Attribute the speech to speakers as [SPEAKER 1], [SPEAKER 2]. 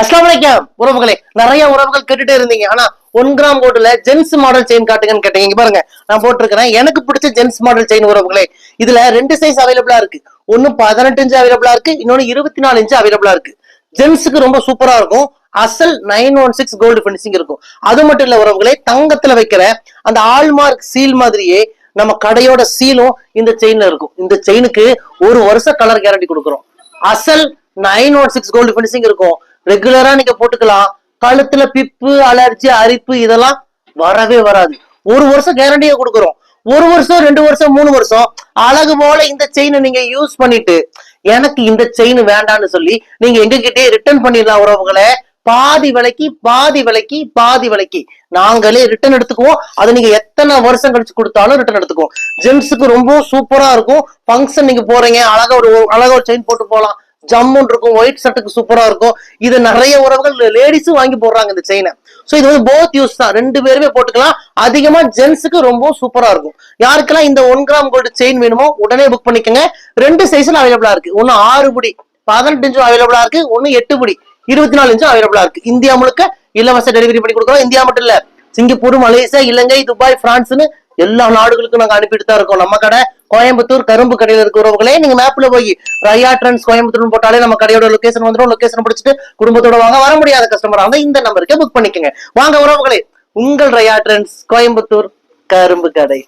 [SPEAKER 1] அஸ்ஸலாமு அலைக்கும் உறவுகளே. நிறைய உறவுகள் கேட்டுட்டே இருந்தீங்க. ஆனா 1 கிராம் கோல்டுல ஜென்ஸ் மாடல் செயின் காட்டுங்கன்னு கேட்டீங்க. இங்க பாருங்க, நான் போட்டிருக்கிறேன் எனக்கு பிடிச்ச ஜென்ஸ் மாடல் செயின் உறவுகளே. இதுல 2 சைஸ் அவைலபிளா இருக்கு. ஒன்னு 18 இன்ச் அவைலபிளா இருக்கு, இன்னொன்னு 24 இன்ச் அவைலபிளா இருக்கு. ஜென்ஸுக்கு ரொம்ப சூப்பரா இருக்கும். அசல் 916 கோல்டு பினிஷிங் இருக்கும். அது மட்டும் இல்ல உறவுகளே, தங்கத்துல வைக்கிற அந்த ஆல்மார்க் சீல் மாதிரியே நம்ம கடையோட சீலும் இந்த செயின்ல இருக்கும். இந்த செயினுக்கு 1 வருஷம் கலர் கேரண்டி கொடுக்குறோம். அசல் 916 கோல்டு பினிஷிங் இருக்கும். ரெகுலரா நீங்க போட்டுக்கலாம். கழுத்துல பிப்பு, அலர்ஜி, அரிப்பு இதெல்லாம் வரவே வராது. 1 வருஷம் கேரண்டியா கொடுக்குறோம். 1 வருஷம், 2 வருஷம், 3 வருஷம் அழகு போல இந்த செயினை நீங்க யூஸ் பண்ணிட்டு எனக்கு இந்த செயின் வேண்டான்னு சொல்லி நீங்க எங்ககிட்டே ரிட்டர்ன் பண்ணிடலாம் உறவுகளை. பாதி விலைக்கு பாதி விலைக்கு பாதி விலைக்கு நாங்களே ரிட்டர்ன் எடுத்துக்குவோம். அது நீங்க எத்தனை வருஷம் கழிச்சு கொடுத்தாலும் ரிட்டர்ன் எடுத்துக்குவோம். ஜென்ஸுக்கு ரொம்ப சூப்பரா இருக்கும். ஃபங்க்ஷன் நீங்க போறீங்க, அழகா ஒரு செயின் போட்டு போலாம். ஜம்முன் இருக்கும். ஒயிட் ஷர்ட்டுக்கு சூப்பரா இருக்கும். இது நிறைய உறவுகள் லேடிஸும் வாங்கி போடுறாங்க இந்த செயினை. சோ இது வந்து போத் யூஸ் தான், 2 பேருமே போட்டுக்கலாம். அதிகமா ஜென்ஸுக்கு ரொம்ப சூப்பரா இருக்கும். யாருக்கெல்லாம் இந்த 1 கிராம் கோல்டு செயின் வேணுமோ உடனே புக் பண்ணிக்கோங்க. 2 சைஸ்ல அவைலபிளா இருக்கு. ஒன்னு 6 புடி 18 இன்ச்சும் அவைலபிளா இருக்கு, ஒன்னு 8 புடி 24 இன்ச்சும் அவைலபிளா இருக்கு. இந்தியா முழுக்க இலவச டெலிவரி பண்ணி கொடுக்குறோம். இந்தியா மட்டும் இல்ல, சிங்கப்பூர், மலேசியா, இலங்கை, துபாய், பிரான்ஸ்னு எல்லா நாடுகளுக்கும் நாங்க அனுப்பிட்டு தான் இருக்கோம். நம்ம கடை கோயம்புத்தூர் கரும்பு கடையில இருக்க உறவுகளே. நீங்க மேப்ல போய் ரயா ட்ரெண்ட்ஸ் கோயம்புத்தூர் போட்டாலே நம்ம கடையோட லொகேஷன் வந்துடும். லொகேஷன் பிடிச்சிட்டு குடும்பத்தோட வாங்க. வர முடியாத கஸ்டமர் வந்து இந்த நம்பருக்கு புக் பண்ணிக்கோங்க. வாங்க உறவுகளே, உங்கள் ரயா ட்ரெண்ட்ஸ் கோயம்புத்தூர் கரும்பு கடை.